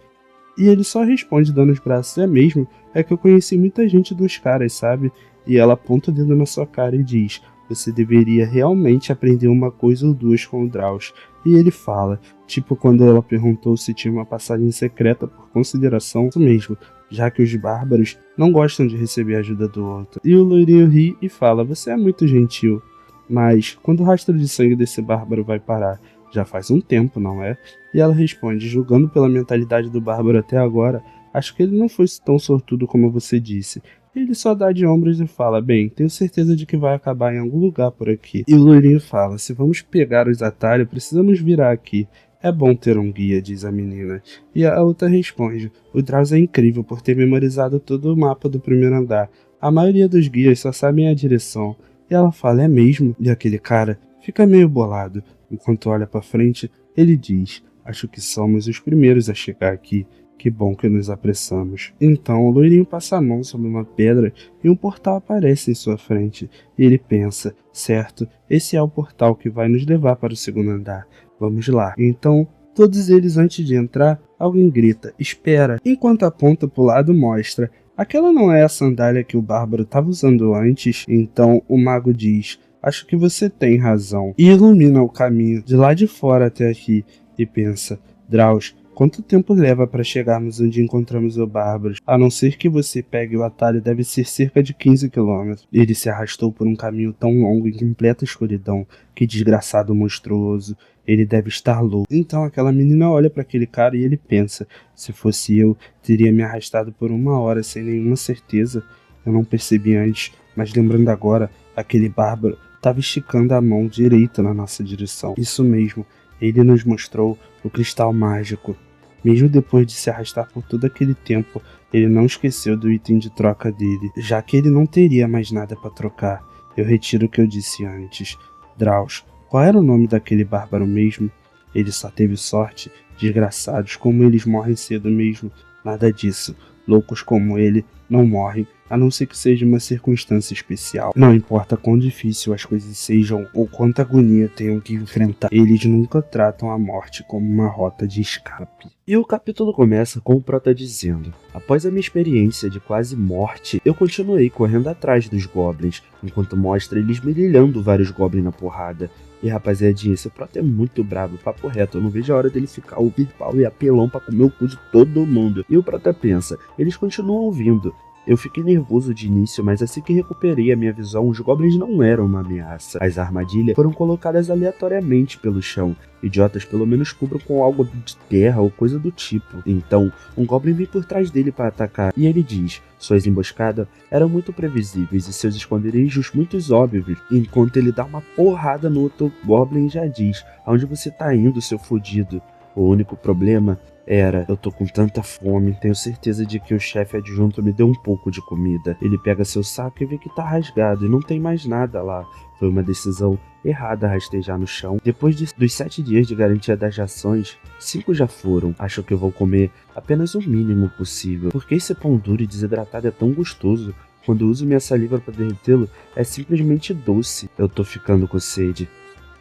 E ele só responde dando os braços: é mesmo? É que eu conheci muita gente dos caras, sabe? E ela aponta o dedo na sua cara e diz: você deveria realmente aprender uma coisa ou duas com o Drauz. E ele fala, tipo quando ela perguntou se tinha uma passagem secreta por consideração, isso mesmo, já que os bárbaros não gostam de receber a ajuda do outro. E o loirinho ri e fala: você é muito gentil. Mas quando o rastro de sangue desse bárbaro vai parar? Já faz um tempo, não é? E ela responde: julgando pela mentalidade do bárbaro até agora, acho que ele não foi tão sortudo como você disse. Ele só dá de ombros e fala: bem, tenho certeza de que vai acabar em algum lugar por aqui. E o loirinho fala: se vamos pegar os atalhos, precisamos virar aqui. É bom ter um guia, diz a menina. E a outra responde: o Drauz é incrível por ter memorizado todo o mapa do primeiro andar. A maioria dos guias só sabem a direção. E ela fala: é mesmo? E aquele cara fica meio bolado. Enquanto olha pra frente, ele diz: acho que somos os primeiros a chegar aqui. Que bom que nos apressamos. Então o loirinho passa a mão sobre uma pedra e um portal aparece em sua frente. E ele pensa: certo, esse é o portal que vai nos levar para o segundo andar. Vamos lá. Então, todos eles, antes de entrar, alguém grita: espera! Enquanto aponta pro lado, mostra: aquela não é a sandália que o bárbaro estava usando antes? Então o mago diz: acho que você tem razão. E ilumina o caminho de lá de fora até aqui. E pensa: Drauz, quanto tempo leva para chegarmos onde encontramos o bárbaro? A não ser que você pegue o atalho, deve ser cerca de 15 quilômetros. Ele se arrastou por um caminho tão longo em completa escuridão. Que desgraçado monstruoso. Ele deve estar louco. Então aquela menina olha para aquele cara e ele pensa: se fosse eu, teria me arrastado por 1 hora sem nenhuma certeza. Eu não percebi antes, mas lembrando agora, aquele bárbaro estava esticando a mão direita na nossa direção. Isso mesmo, ele nos mostrou o cristal mágico. Mesmo depois de se arrastar por todo aquele tempo, ele não esqueceu do item de troca dele, já que ele não teria mais nada para trocar. Eu retiro o que eu disse antes. Drauz, qual era o nome daquele bárbaro mesmo? Ele só teve sorte. Desgraçados, como eles morrem cedo mesmo. Nada disso. Loucos como ele não morrem, a não ser que seja uma circunstância especial. Não importa quão difícil as coisas sejam ou quanta agonia tenham que enfrentar, eles nunca tratam a morte como uma rota de escape. E o capítulo começa com o prota dizendo: após a minha experiência de quase morte, eu continuei correndo atrás dos goblins, enquanto mostra eles merilhando vários goblins na porrada. E rapaziadinha, esse prota é muito brabo, papo reto, eu não vejo a hora dele ficar o pau e apelão pra comer o cu de todo mundo. E o prota pensa: eles continuam vindo. Eu fiquei nervoso de início, mas assim que recuperei a minha visão, os goblins não eram uma ameaça. As armadilhas foram colocadas aleatoriamente pelo chão. Idiotas pelo menos cubram com algo de terra ou coisa do tipo. Então, um goblin vem por trás dele para atacar, e ele diz: suas emboscadas eram muito previsíveis e seus esconderijos muito óbvios. Enquanto ele dá uma porrada no outro goblin e já diz: aonde você tá indo, seu fodido? O único problema era: eu tô com tanta fome, tenho certeza de que o chefe adjunto me deu um pouco de comida. Ele pega seu saco e vê que tá rasgado e não tem mais nada lá. Foi uma decisão errada rastejar no chão. Depois dos 7 dias de garantia das rações, 5 já foram. Acho que eu vou comer apenas o mínimo possível. Porque esse pão duro e desidratado é tão gostoso. Quando uso minha saliva para derretê-lo, é simplesmente doce. Eu tô ficando com sede.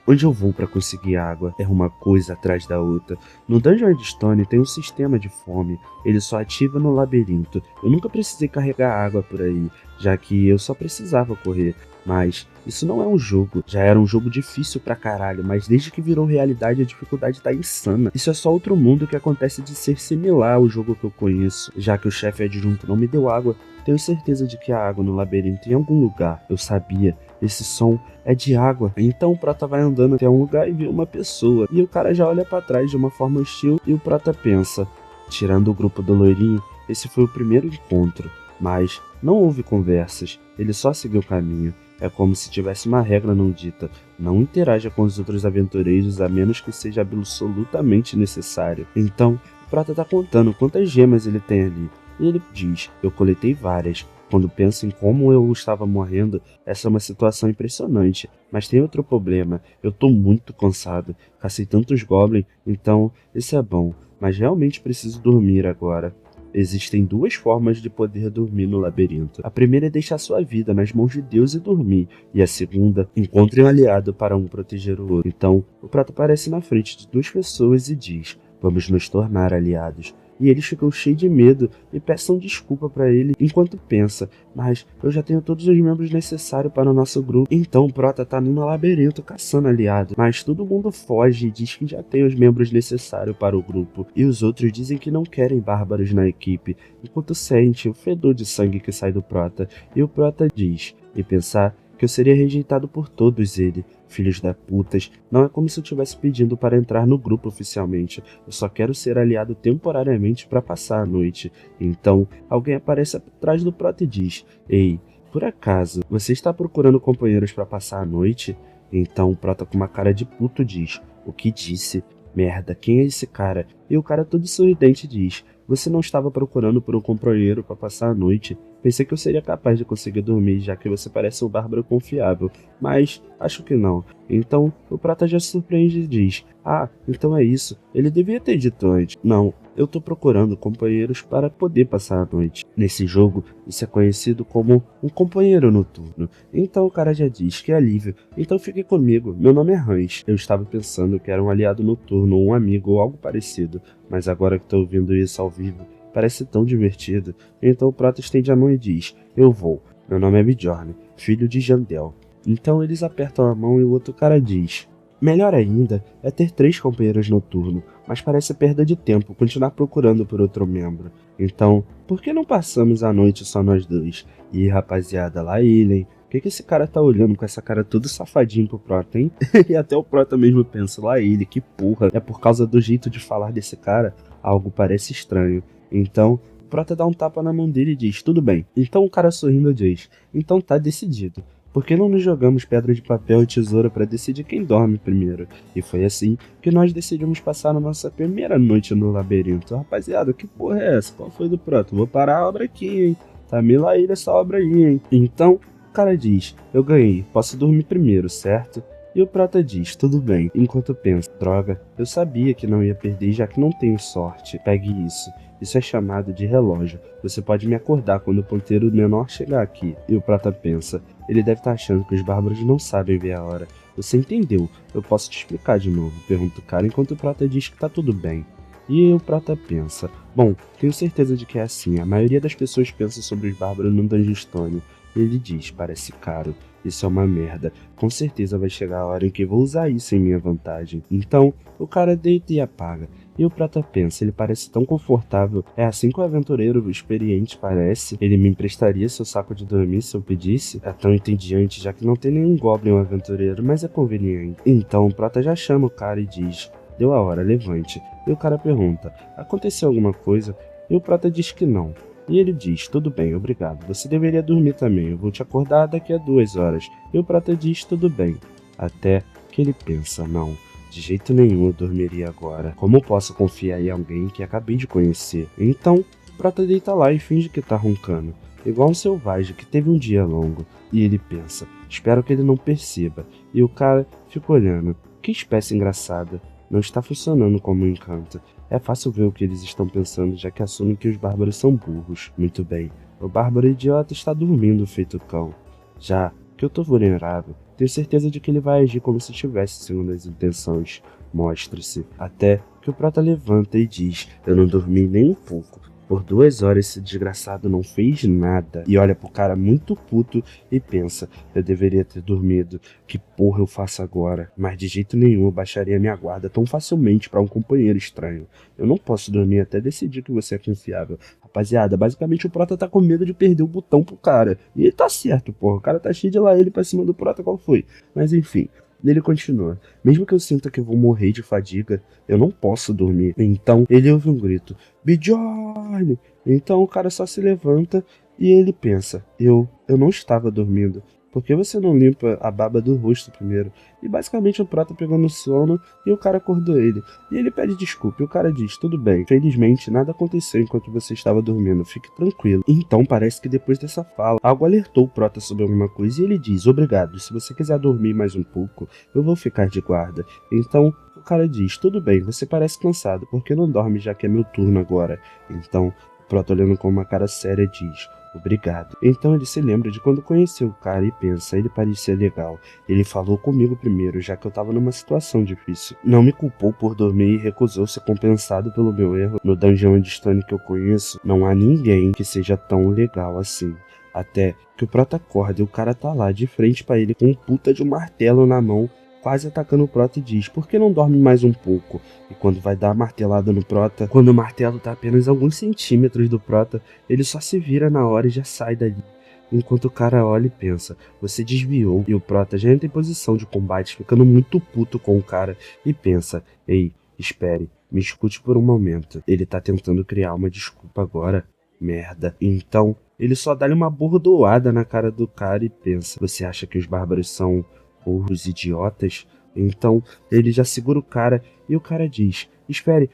Onde eu vou para conseguir água? É uma coisa atrás da outra. No Dungeon Redstone tem um sistema de fome. Ele só ativa no labirinto. Eu nunca precisei carregar água por aí, já que eu só precisava correr. Mas isso não é um jogo. Já era um jogo difícil pra caralho, mas desde que virou realidade a dificuldade tá insana. Isso é só outro mundo que acontece de ser similar ao jogo que eu conheço. Já que o chefe adjunto não me deu água, tenho certeza de que há água no labirinto em algum lugar. Eu sabia. Esse som é de água. Então o prota vai andando até um lugar e vê uma pessoa. E o cara já olha pra trás de uma forma hostil e o prota pensa: tirando o grupo do loirinho, esse foi o primeiro encontro. Mas não houve conversas, ele só seguiu o caminho. É como se tivesse uma regra não dita: não interaja com os outros aventureiros a menos que seja absolutamente necessário. Então o prota tá contando quantas gemas ele tem ali. E ele diz: eu coletei várias. quando penso em como eu estava morrendo, essa é uma situação impressionante. Mas tem outro problema, eu tô muito cansado, cacei tantos goblins, então isso é bom, mas realmente preciso dormir agora. Existem duas formas de poder dormir no labirinto. A primeira é deixar sua vida nas mãos de Deus e dormir, e a segunda, encontre um aliado para um proteger o outro. Então, o prato aparece na frente de duas pessoas e diz: vamos nos tornar aliados. E eles ficam cheios de medo e peçam desculpa para ele enquanto pensa, mas eu já tenho todos os membros necessários para o nosso grupo. Então o Prota tá no labirinto caçando aliados, mas todo mundo foge e diz que já tem os membros necessários para o grupo. E os outros dizem que não querem bárbaros na equipe, enquanto sente o fedor de sangue que sai do Prota. E o Prota diz, e pensar que eu seria rejeitado por todos eles. Filhos da putas, não é como se eu estivesse pedindo para entrar no grupo oficialmente, eu só quero ser aliado temporariamente para passar a noite. Então, alguém aparece atrás do Prota e diz: ei, por acaso, você está procurando companheiros para passar a noite? Então o Prota com uma cara de puto diz: o que disse? Merda, quem é esse cara? E o cara todo sorridente diz: você não estava procurando por um companheiro para passar a noite? Pensei que eu seria capaz de conseguir dormir, já que você parece um bárbaro confiável, mas acho que não. Então o Prata já se surpreende e diz: ah, então é isso, ele devia ter dito antes. Não, eu tô procurando companheiros para poder passar a noite. Nesse jogo, isso é conhecido como um companheiro noturno. Então o cara já diz: que alívio, então fique comigo, meu nome é Hans. Eu estava pensando que era um aliado noturno, um amigo ou algo parecido, mas agora que tô ouvindo isso ao vivo, parece tão divertido. Então o Prata estende a mão e diz: eu vou, meu nome é Bjorn, filho de Jandel. Então eles apertam a mão e o outro cara diz: melhor ainda é ter 3 companheiros noturnos, mas parece perda de tempo continuar procurando por outro membro. Então, por que não passamos a noite só nós dois? E rapaziada, lá ele, hein? O que esse cara tá olhando com essa cara todo safadinho pro Prota, hein? E até o Prota mesmo pensa: lá ele, que porra. É por causa do jeito de falar desse cara? Algo parece estranho. Então, o Prota dá um tapa na mão dele e diz: tudo bem. Então o cara sorrindo diz: então tá decidido. Por que não nos jogamos pedra de papel e tesoura para decidir quem dorme primeiro? E foi assim que nós decidimos passar a nossa primeira noite no labirinto. Rapaziada, que porra é essa? Qual foi do Prota? Vou parar a obra aqui, hein? Tá me laída essa obra aí, hein? Então, o cara diz: eu ganhei, posso dormir primeiro, certo? E o Prata diz: tudo bem, enquanto pensa: droga, eu sabia que não ia perder já que não tenho sorte. Pegue isso. Isso é chamado de relógio. Você pode me acordar quando o ponteiro menor chegar aqui. E o Prata pensa: ele deve estar achando que os bárbaros não sabem ver a hora. Você entendeu? Eu posso te explicar de novo, pergunta o cara enquanto o Prata diz que tá tudo bem. E o Prata pensa: bom, tenho certeza de que é assim. A maioria das pessoas pensa sobre os bárbaros no Dungeon Stone. Ele diz: parece caro. Isso é uma merda. Com certeza vai chegar a hora em que vou usar isso em minha vantagem. Então, o cara deita e apaga. E o Prata pensa: ele parece tão confortável. É assim que o aventureiro experiente parece. Ele me emprestaria seu saco de dormir se eu pedisse? É tão entediante, já que não tem nenhum goblin ou aventureiro, mas é conveniente. Então o Prata já chama o cara e diz: deu a hora, levante. E o cara pergunta: aconteceu alguma coisa? E o Prata diz que não. E ele diz: tudo bem, obrigado. Você deveria dormir também. Eu vou te acordar daqui a 2 horas. E o Prata diz: tudo bem. Até que ele pensa: não, de jeito nenhum eu dormiria agora. Como eu posso confiar em alguém que acabei de conhecer? Então, o Prata deita lá e finge que tá roncando, igual um selvagem que teve um dia longo. E ele pensa: espero que ele não perceba. E o cara fica olhando. Que espécie engraçada. Não está funcionando como um encanto. É fácil ver o que eles estão pensando, já que assumem que os bárbaros são burros. Muito bem, o bárbaro idiota está dormindo feito cão. Já que eu tô vulnerável, tenho certeza de que ele vai agir como se tivesse segundas intenções. Mostre-se. Até que o Prata levanta e diz: eu não dormi nem um pouco. Por 2 horas esse desgraçado não fez nada. E olha pro cara muito puto e pensa: eu deveria ter dormido. Que porra eu faço agora? Mas de jeito nenhum eu baixaria minha guarda tão facilmente pra um companheiro estranho. Eu não posso dormir até decidir que você é confiável. Rapaziada, basicamente o Prota tá com medo de perder o botão pro cara. E ele tá certo, porra. O cara tá cheio de lá ele pra cima do Prota, qual foi? Mas enfim. Ele continua: mesmo que eu sinta que vou morrer de fadiga, eu não posso dormir. Então ele ouve um grito: Bjorn! Então o cara só se levanta e ele pensa: eu não estava dormindo. por que você não limpa a baba do rosto primeiro? E basicamente o Prota pegou no sono e o cara acordou ele. E ele pede desculpa e o cara diz, tudo bem, felizmente nada aconteceu enquanto você estava dormindo, fique tranquilo. Então parece que depois dessa fala, algo alertou o Prota sobre alguma coisa e ele diz, obrigado, se você quiser dormir mais um pouco, eu vou ficar de guarda. Então o cara diz, tudo bem, você parece cansado, por que não dorme já que é meu turno agora? Então o Prota, olhando com uma cara séria, diz, obrigado. Então ele se lembra de quando conheceu o cara e pensa, ele parecia legal. Ele falou comigo primeiro, já que eu tava numa situação difícil. Não me culpou por dormir e recusou ser compensado pelo meu erro. No dungeon de Stone que eu conheço, não há ninguém que seja tão legal assim. Até que o Prota acorda e o cara tá lá de frente pra ele com um puta de um martelo na mão, quase atacando o Prota e diz, por que não dorme mais um pouco? E quando vai dar a martelada no Prota, quando o martelo tá apenas alguns centímetros do Prota, ele só se vira na hora e já sai dali. Enquanto o cara olha e pensa, você desviou, e o Prota já entra em posição de combate, ficando muito puto com o cara, e pensa, ei, espere, me escute por um momento. Ele tá tentando criar uma desculpa agora? Merda. Então, ele só dá-lhe uma bordoada na cara do cara e pensa, você acha que os bárbaros são burros idiotas? Então ele já segura o cara e o cara diz, espere,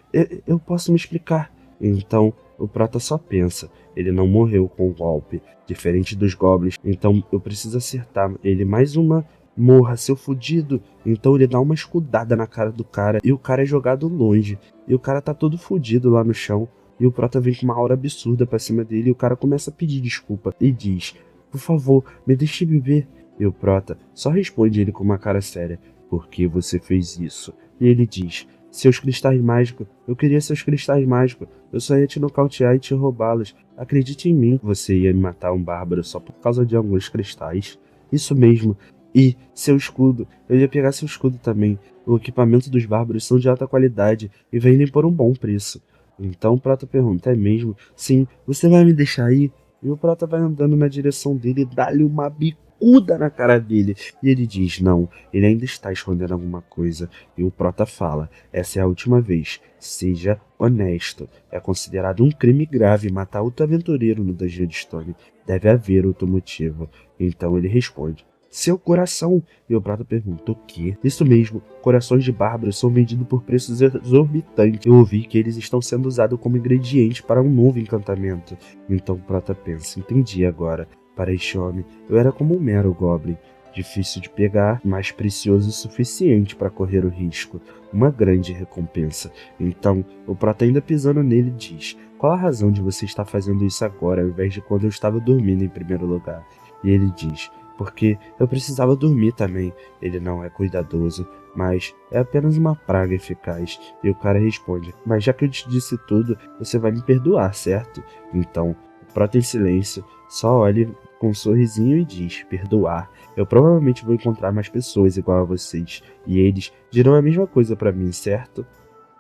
eu posso me explicar. Então o Prota só pensa, ele não morreu com o golpe, diferente dos goblins, então eu preciso acertar ele mais uma, morra seu fudido. Então ele dá uma escudada na cara do cara e o cara é jogado longe, e o cara tá todo fudido lá no chão, e o Prota vem com uma aura absurda pra cima dele e o cara começa a pedir desculpa e diz, por favor, me deixe viver. E o Prota só responde ele com uma cara séria, por que você fez isso? E ele diz, seus cristais mágicos, eu queria seus cristais mágicos, eu só ia te nocautear e te roubá-los, acredite em mim, você ia me matar um bárbaro só por causa de alguns cristais? Isso mesmo, e seu escudo, eu ia pegar seu escudo também, o equipamento dos bárbaros são de alta qualidade e vendem por um bom preço. Então o Prota pergunta, é mesmo? Sim, você vai me deixar ir? E o Prota vai andando na direção dele e dá-lhe uma bicuda na cara dele. E ele diz, não, ele ainda está escondendo alguma coisa. E o Prota fala, essa é a última vez, seja honesto. É considerado um crime grave matar outro aventureiro no Dungeon de Stone. Deve haver outro motivo. Então ele responde, seu coração. E o Prota pergunta, o quê? Isso mesmo, corações de bárbaros são vendidos por preços exorbitantes. Eu ouvi que eles estão sendo usados como ingrediente para um novo encantamento. Então o Prota pensa, entendi agora. Para este homem, eu era como um mero goblin. Difícil de pegar, mas precioso o suficiente para correr o risco. Uma grande recompensa. Então, o Prota ainda pisando nele diz, qual a razão de você estar fazendo isso agora ao invés de quando eu estava dormindo em primeiro lugar? E ele diz, porque eu precisava dormir também. Ele não é cuidadoso, mas é apenas uma praga eficaz. E o cara responde, mas já que eu te disse tudo, você vai me perdoar, certo? Então, o Prota em silêncio, só olha com um sorrisinho e diz, perdoar. Eu provavelmente vou encontrar mais pessoas igual a vocês, e eles dirão a mesma coisa pra mim, certo?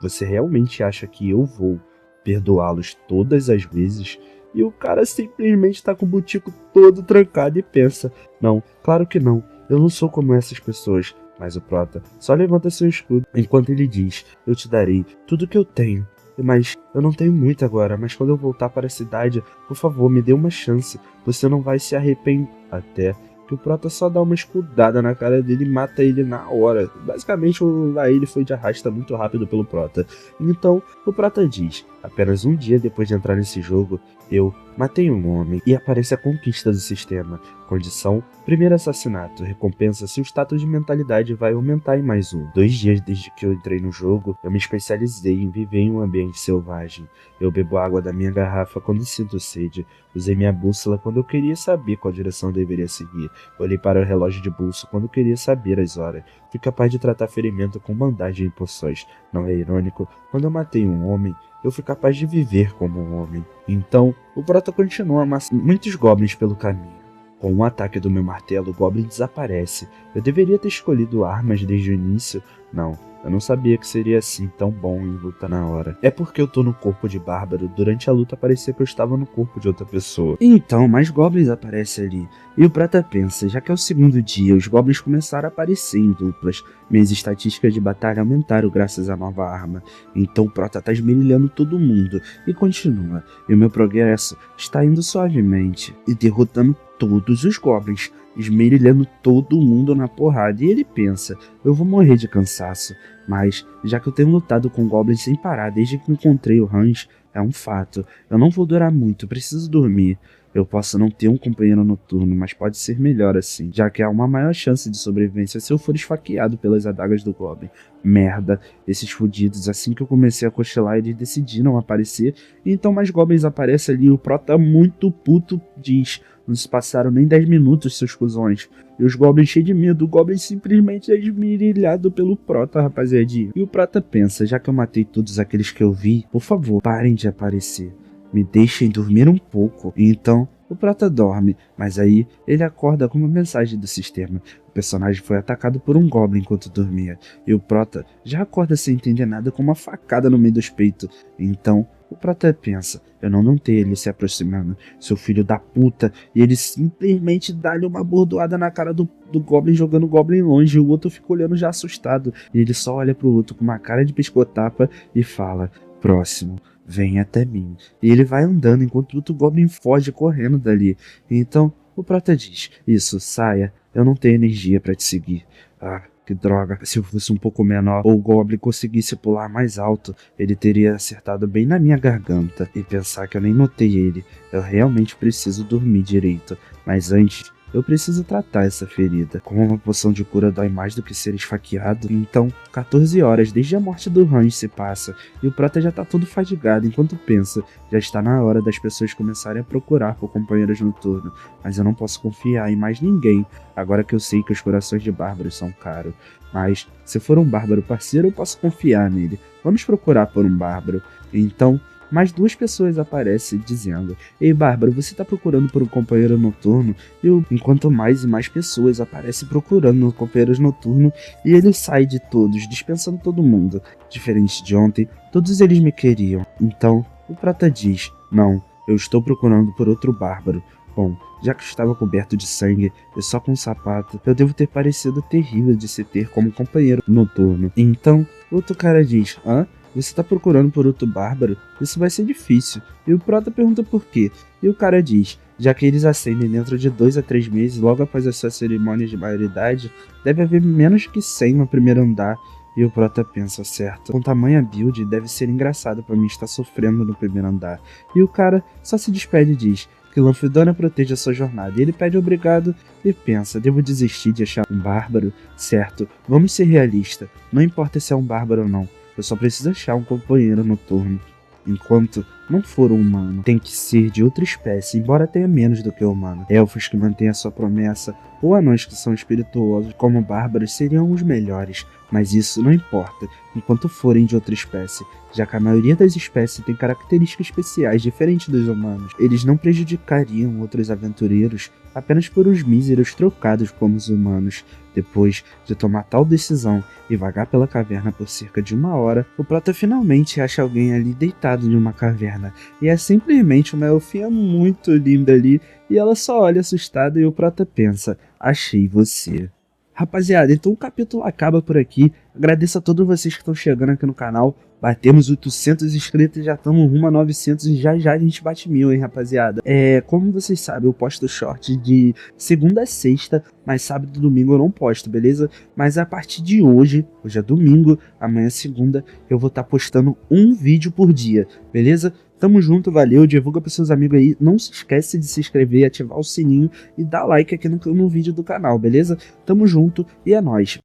Você realmente acha que eu vou perdoá-los todas as vezes? E o cara simplesmente tá com o butico todo trancado e pensa, não, claro que não, eu não sou como essas pessoas. Mas o Prota só levanta seu escudo, enquanto ele diz, eu te darei tudo que eu tenho. Mas eu não tenho muito agora, mas quando eu voltar para a cidade, por favor, me dê uma chance, você não vai se arrepender. Até que o Prota só dá uma escudada na cara dele e mata ele na hora. Basicamente, o Laíli foi de arrasta muito rápido pelo Prota. Então, o Prota diz, apenas um dia depois de entrar nesse jogo, eu matei um homem e aparece a conquista do sistema. Condição, primeiro assassinato. Recompensa, seu status de mentalidade vai aumentar em mais um. 2 dias desde que eu entrei no jogo, eu me especializei em viver em um ambiente selvagem. Eu bebo água da minha garrafa quando sinto sede. Usei minha bússola quando eu queria saber qual direção eu deveria seguir. Olhei para o relógio de bolso quando eu queria saber as horas. Fui capaz de tratar ferimento com bandagem e poções. Não é irônico? Quando eu matei um homem, eu fui capaz de viver como um homem. Então, o Prota continua amassando muitos goblins pelo caminho. Com o ataque do meu martelo, o goblin desaparece. Eu deveria ter escolhido armas desde o início? Não, eu não sabia que seria assim tão bom em luta na hora. É porque eu tô no corpo de bárbaro, durante a luta parecia que eu estava no corpo de outra pessoa. Então, mais goblins aparecem ali. E o Prota pensa, já que é o segundo dia, os goblins começaram a aparecer em duplas. Minhas estatísticas de batalha aumentaram graças à nova arma. Então o Prota tá esmerilhando todo mundo. E continua. E o meu progresso está indo suavemente. E derrotando todos os goblins, esmerilhando todo mundo na porrada. E ele pensa, eu vou morrer de cansaço, mas já que eu tenho lutado com goblins sem parar desde que encontrei o Hans, é um fato, eu não vou durar muito, preciso dormir. Eu posso não ter um companheiro noturno, mas pode ser melhor assim, já que há uma maior chance de sobrevivência se eu for esfaqueado pelas adagas do Goblin. Merda, esses fodidos, assim que eu comecei a cochilar, eles decidiram aparecer, e então mais Goblins aparecem ali, e o Prota muito puto diz, não se passaram nem 10 minutos, seus cuzões. E os Goblins cheios de medo, o Goblin simplesmente é esmirilhado pelo Prota, rapaziadinha. E o Prota pensa, já que eu matei todos aqueles que eu vi, por favor, parem de aparecer. Me deixem dormir um pouco. E então, o Prota dorme, mas aí ele acorda com uma mensagem do sistema. O personagem foi atacado por um Goblin enquanto dormia, e o Prota já acorda sem entender nada com uma facada no meio dos peitos. Então, o Prota pensa, eu não notei ele se aproximando, seu filho da puta, e ele simplesmente dá-lhe uma bordoada na cara do Goblin, jogando o Goblin longe, e o outro fica olhando já assustado, e ele só olha pro outro com uma cara de piscotapa e fala, próximo. Vem até mim. E ele vai andando enquanto o outro Goblin foge correndo dali. Então, o Prota diz, isso, saia, eu não tenho energia pra te seguir. Ah, que droga, se eu fosse um pouco menor ou o Goblin conseguisse pular mais alto, ele teria acertado bem na minha garganta. E pensar que eu nem notei ele, eu realmente preciso dormir direito. Mas antes, eu preciso tratar essa ferida. Como uma poção de cura dói mais do que ser esfaqueado, então 14 horas desde a morte do Hans se passa, e o Prota já tá todo fadigado enquanto pensa, já está na hora das pessoas começarem a procurar por companheiros noturnos, mas eu não posso confiar em mais ninguém, agora que eu sei que os corações de bárbaros são caros. Mas, se for um bárbaro parceiro, eu posso confiar nele. Vamos procurar por um bárbaro. Então, mais 2 pessoas aparecem dizendo, ei bárbaro, você tá procurando por um companheiro noturno? Enquanto mais e mais pessoas aparecem procurando um companheiro noturno, e ele sai de todos, dispensando todo mundo. Diferente de ontem, todos eles me queriam. Então, o Prota diz, não, eu estou procurando por outro bárbaro. Bom, já que estava coberto de sangue e só com um sapato, eu devo ter parecido terrível de se ter como companheiro noturno. Então, outro cara diz, hã? Você tá procurando por outro bárbaro? Isso vai ser difícil. E o Prota pergunta por quê. E o cara diz, já que eles ascendem dentro de 2 a 3 meses, logo após as suas cerimônias de maioridade, deve haver menos que 100 no primeiro andar. E o Prota pensa, certo, com tamanha build deve ser engraçado pra mim estar sofrendo no primeiro andar. E o cara só se despede e diz, que Lanfidona proteja sua jornada. E ele pede obrigado e pensa, devo desistir de achar um bárbaro? Certo, vamos ser realistas, não importa se é um bárbaro ou não. Eu só preciso achar um companheiro noturno. Enquanto não for um humano, tem que ser de outra espécie, embora tenha menos do que o humano. Elfos que mantêm a sua promessa, ou anões que são espirituosos como bárbaros seriam os melhores, mas isso não importa, enquanto forem de outra espécie, já que a maioria das espécies tem características especiais diferentes dos humanos. Eles não prejudicariam outros aventureiros apenas por uns míseros trocados como os humanos. Depois de tomar tal decisão e vagar pela caverna por cerca de 1 hora, o Prota finalmente acha alguém ali deitado em uma caverna, e é simplesmente uma elfinha muito linda ali, e ela só olha assustada e o Prota pensa, achei você. Rapaziada, então o capítulo acaba por aqui. Agradeço a todos vocês que estão chegando aqui no canal. Batemos 800 inscritos, já estamos rumo a 900 e já a gente bate 1000, hein, rapaziada. Como vocês sabem, eu posto short de segunda a sexta, mas sábado e domingo eu não posto, beleza? Mas a partir de hoje é domingo, amanhã é segunda, eu vou estar postando um vídeo por dia, beleza? Tamo junto, valeu, divulga pros seus amigos aí, não se esquece de se inscrever, ativar o sininho e dar like aqui no vídeo do canal, beleza? Tamo junto e é nóis.